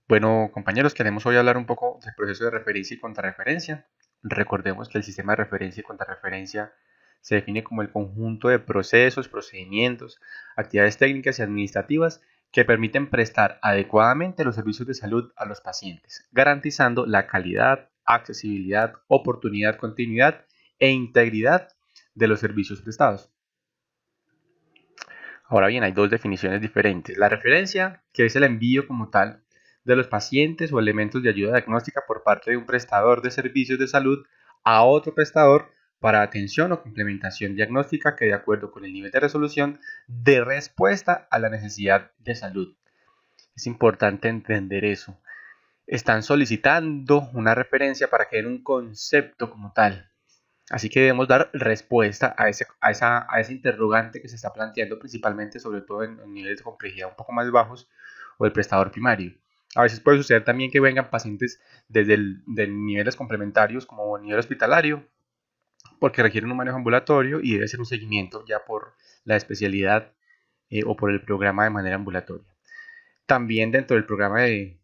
Bueno, compañeros, queremos hoy hablar un poco del proceso de referencia y contrarreferencia. Recordemos que el sistema de referencia y contrarreferencia se define como el conjunto de procesos, procedimientos, actividades técnicas y administrativas que permiten prestar adecuadamente los servicios de salud a los pacientes, garantizando la calidad, accesibilidad, oportunidad, continuidad e integridad de los servicios prestados. Ahora bien, hay dos definiciones diferentes. La referencia, que es el envío como tal de los pacientes o elementos de ayuda diagnóstica por parte de un prestador de servicios de salud a otro prestador para atención o complementación diagnóstica que de acuerdo con el nivel de resolución dé respuesta a la necesidad de salud. Es importante entender eso. Están solicitando una referencia para que den un concepto como tal. Así que debemos dar respuesta a ese interrogante que se está planteando, principalmente, sobre todo en niveles de complejidad un poco más bajos o el prestador primario. A veces puede suceder también que vengan pacientes de niveles complementarios como nivel hospitalario, porque requieren un manejo ambulatorio y debe ser un seguimiento ya por la especialidad o por el programa de manera ambulatoria. También dentro del programa de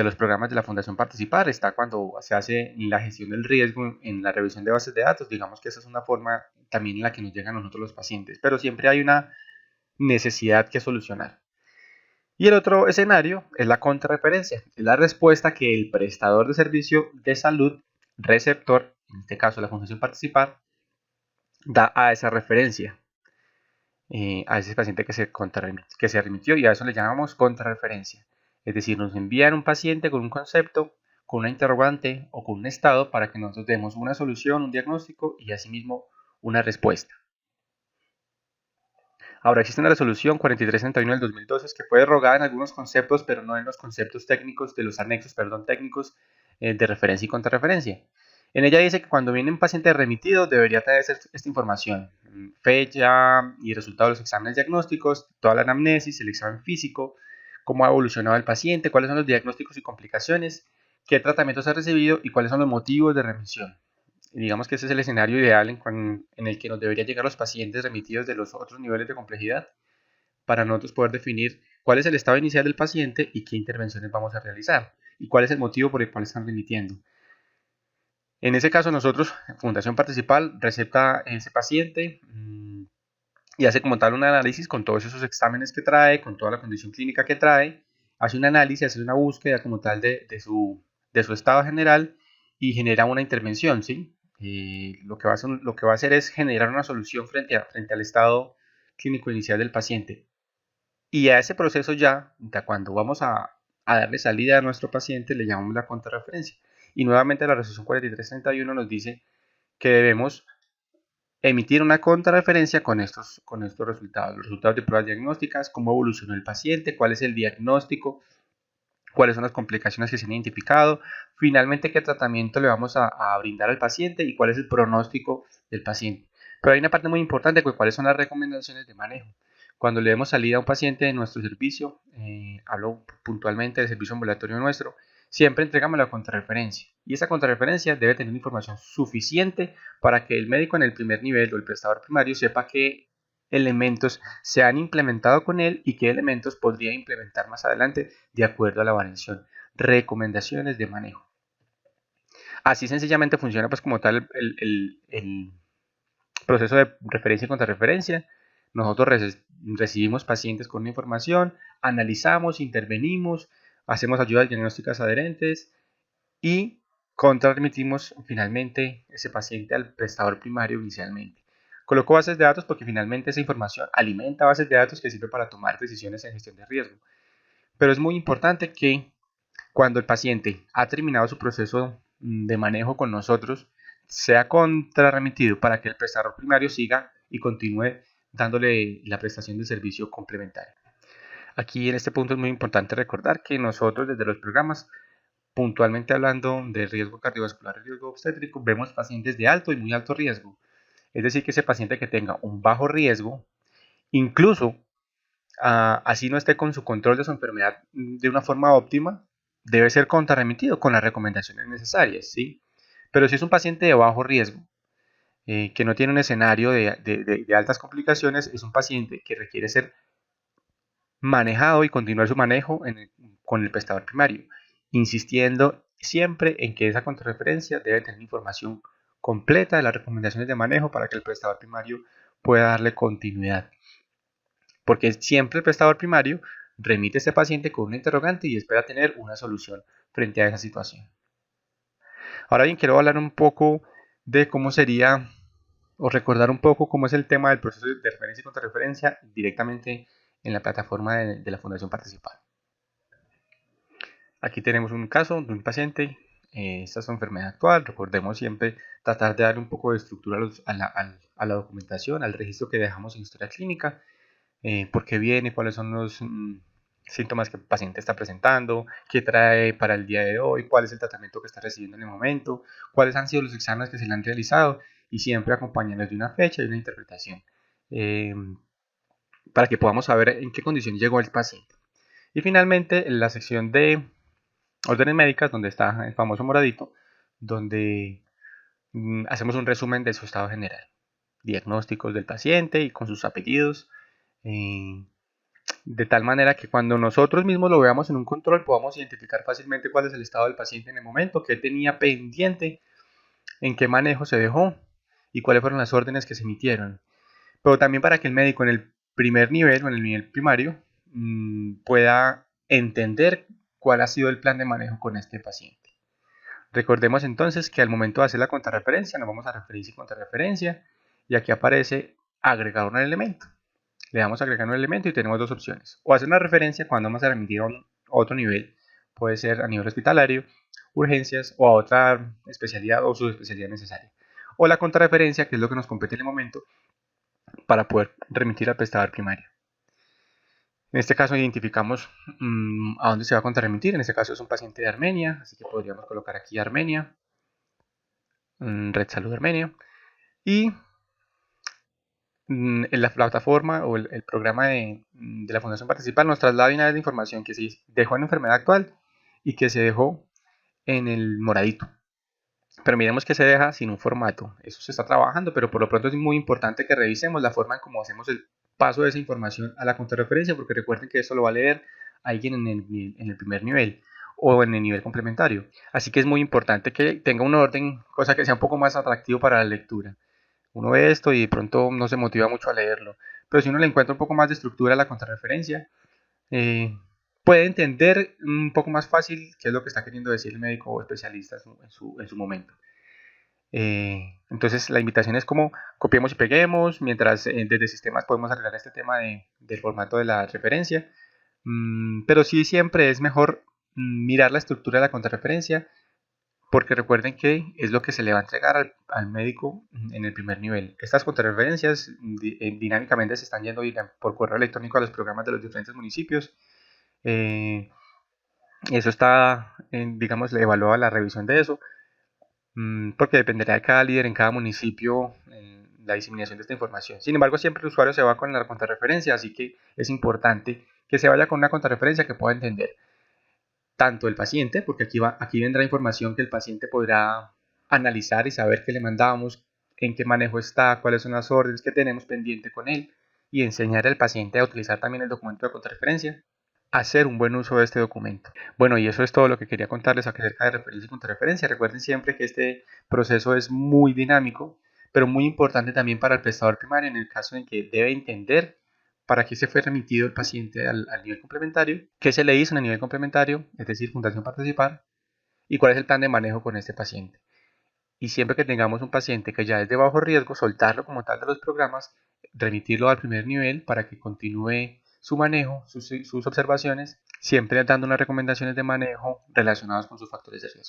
los programas de la Fundación Participar está cuando se hace la gestión del riesgo en la revisión de bases de datos. Digamos que esa es una forma también en la que nos llegan a nosotros los pacientes, pero siempre hay una necesidad que solucionar. Y el otro escenario es la contrarreferencia, es la respuesta que el prestador de servicio de salud receptor, en este caso la Fundación Participar, da a esa referencia, a ese paciente que se remitió, y a eso le llamamos contrarreferencia. Es decir, nos envían un paciente con un concepto, con una interrogante o con un estado para que nosotros demos una solución, un diagnóstico y asimismo una respuesta. Ahora existe una resolución 4331 del 2012 que fue derogada en algunos conceptos, pero no en los conceptos técnicos de los anexos, técnicos de referencia y contrarreferencia. En ella dice que cuando viene un paciente remitido debería tener esta información: fecha y resultado de los exámenes diagnósticos, toda la anamnesis, el examen físico, cómo ha evolucionado el paciente, cuáles son los diagnósticos y complicaciones, qué tratamientos ha recibido y cuáles son los motivos de remisión. Y digamos que ese es el escenario ideal en el que nos deberían llegar los pacientes remitidos de los otros niveles de complejidad para nosotros poder definir cuál es el estado inicial del paciente y qué intervenciones vamos a realizar y cuál es el motivo por el cual están remitiendo. En ese caso nosotros, Fundación Participal, receta ese paciente y hace como tal un análisis con todos esos exámenes que trae, con toda la condición clínica que trae, hace un análisis, hace una búsqueda como tal de su estado general y genera una intervención, ¿sí? Lo que va a hacer es generar una solución frente al estado clínico inicial del paciente. Y a ese proceso ya, cuando vamos a darle salida a nuestro paciente, le llamamos la contrarreferencia. Y nuevamente la resolución 4331 nos dice que debemos emitir una contrarreferencia con estos resultados. Los resultados de pruebas diagnósticas, cómo evolucionó el paciente, cuál es el diagnóstico, cuáles son las complicaciones que se han identificado, finalmente qué tratamiento le vamos a brindar al paciente y cuál es el pronóstico del paciente. Pero hay una parte muy importante, cuáles son las recomendaciones de manejo. Cuando le demos salida a un paciente de nuestro servicio, hablo puntualmente del servicio ambulatorio nuestro, siempre entregamos la contrarreferencia. Y esa contrarreferencia debe tener información suficiente para que el médico en el primer nivel o el prestador primario sepa qué elementos se han implementado con él y qué elementos podría implementar más adelante de acuerdo a la variación. Recomendaciones de manejo. Así sencillamente funciona pues como tal el proceso de referencia y contrarreferencia. Nosotros recibimos pacientes con una información, analizamos, intervenimos, hacemos ayudas diagnósticas adherentes y contrarremitimos finalmente ese paciente al prestador primario inicialmente. Coloco bases de datos porque finalmente esa información alimenta bases de datos que sirven para tomar decisiones en gestión de riesgo. Pero es muy importante que cuando el paciente ha terminado su proceso de manejo con nosotros, sea contrarremitido para que el prestador primario siga y continúe dándole la prestación de servicio complementario. Aquí en este punto es muy importante recordar que nosotros desde los programas, puntualmente hablando de riesgo cardiovascular y riesgo obstétrico, vemos pacientes de alto y muy alto riesgo. Es decir, que ese paciente que tenga un bajo riesgo, incluso así no esté con su control de su enfermedad de una forma óptima, debe ser contrarremitido con las recomendaciones necesarias, ¿sí? Pero si es un paciente de bajo riesgo, que no tiene un escenario de altas complicaciones, es un paciente que requiere ser manejado y continuar su manejo con el prestador primario, insistiendo siempre en que esa contrarreferencia debe tener información completa de las recomendaciones de manejo para que el prestador primario pueda darle continuidad. Porque siempre el prestador primario remite a este paciente con un interrogante y espera tener una solución frente a esa situación. Ahora bien, quiero hablar un poco de cómo sería, o recordar un poco cómo es el tema del proceso de referencia y contrarreferencia directamente en la plataforma de la Fundación Participar. Aquí tenemos un caso de un paciente, esta es su enfermedad actual. Recordemos siempre tratar de darle un poco de estructura a la documentación, al registro que dejamos en historia clínica, por qué viene, cuáles son los síntomas que el paciente está presentando, qué trae para el día de hoy, cuál es el tratamiento que está recibiendo en el momento, cuáles han sido los exámenes que se le han realizado, y siempre acompañarlos de una fecha y una interpretación, para que podamos saber en qué condición llegó el paciente. Y finalmente, en la sección de órdenes médicas, donde está el famoso moradito, donde hacemos un resumen de su estado general, diagnósticos del paciente y con sus apellidos, de tal manera que cuando nosotros mismos lo veamos en un control podamos identificar fácilmente cuál es el estado del paciente en el momento, qué tenía pendiente, en qué manejo se dejó y cuáles fueron las órdenes que se emitieron. Pero también para que el médico en el primer nivel o en el nivel primario pueda entender cuál ha sido el plan de manejo con este paciente. Recordemos entonces que al momento de hacer la contrarreferencia nos vamos a referencia y contrarreferencia, y aquí aparece agregar un elemento. Le damos a agregar un elemento y tenemos dos opciones: o hacer una referencia cuando vamos a remitir a otro nivel, puede ser a nivel hospitalario, urgencias o a otra especialidad o subespecialidad necesaria, o la contrarreferencia, que es lo que nos compete en el momento para poder remitir al prestador primario. En este caso identificamos a dónde se va a contrarremitir. En este caso es un paciente de Armenia, así que podríamos colocar aquí Armenia, Red Salud Armenia, y en la plataforma o el programa de la Fundación Participar nos traslada una vez la información que se dejó en la enfermedad actual y que se dejó en el moradito. Pero miremos que se deja sin un formato. Eso se está trabajando, pero por lo pronto es muy importante que revisemos la forma en cómo hacemos el paso de esa información a la contrarreferencia, porque recuerden que esto lo va a leer alguien en el primer nivel o en el nivel complementario. Así que es muy importante que tenga un orden, cosa que sea un poco más atractivo para la lectura. Uno ve esto y de pronto no se motiva mucho a leerlo, pero si uno le encuentra un poco más de estructura a la contrarreferencia, puede entender un poco más fácil qué es lo que está queriendo decir el médico o especialista en su momento. Entonces la invitación es como copiemos y peguemos, mientras desde sistemas podemos arreglar este tema del formato de la referencia, pero sí siempre es mejor mirar la estructura de la contrarreferencia, porque recuerden que es lo que se le va a entregar al médico en el primer nivel. Estas contrarreferencias dinámicamente se están yendo por correo electrónico a los programas de los diferentes municipios. Eso está, digamos, le evalúa la revisión de eso, porque dependerá de cada líder en cada municipio la diseminación de esta información. Sin embargo, siempre el usuario se va con la contrarreferencia, así que es importante que se vaya con una contrarreferencia que pueda entender tanto el paciente, porque aquí vendrá información que el paciente podrá analizar y saber qué le mandamos, en qué manejo está, cuáles son las órdenes que tenemos pendiente con él, y enseñar al paciente a utilizar también el documento de contrarreferencia, hacer un buen uso de este documento. Bueno, y eso es todo lo que quería contarles acerca de referencia y contrarreferencia. Recuerden siempre que este proceso es muy dinámico, pero muy importante también para el prestador primario en el caso en que debe entender para qué se fue remitido el paciente al nivel complementario, qué se le hizo en el nivel complementario, es decir, Fundación Participar, y cuál es el plan de manejo con este paciente. Y siempre que tengamos un paciente que ya es de bajo riesgo, soltarlo como tal de los programas, remitirlo al primer nivel para que continúe su manejo, sus observaciones, siempre dando unas recomendaciones de manejo relacionadas con sus factores de riesgo.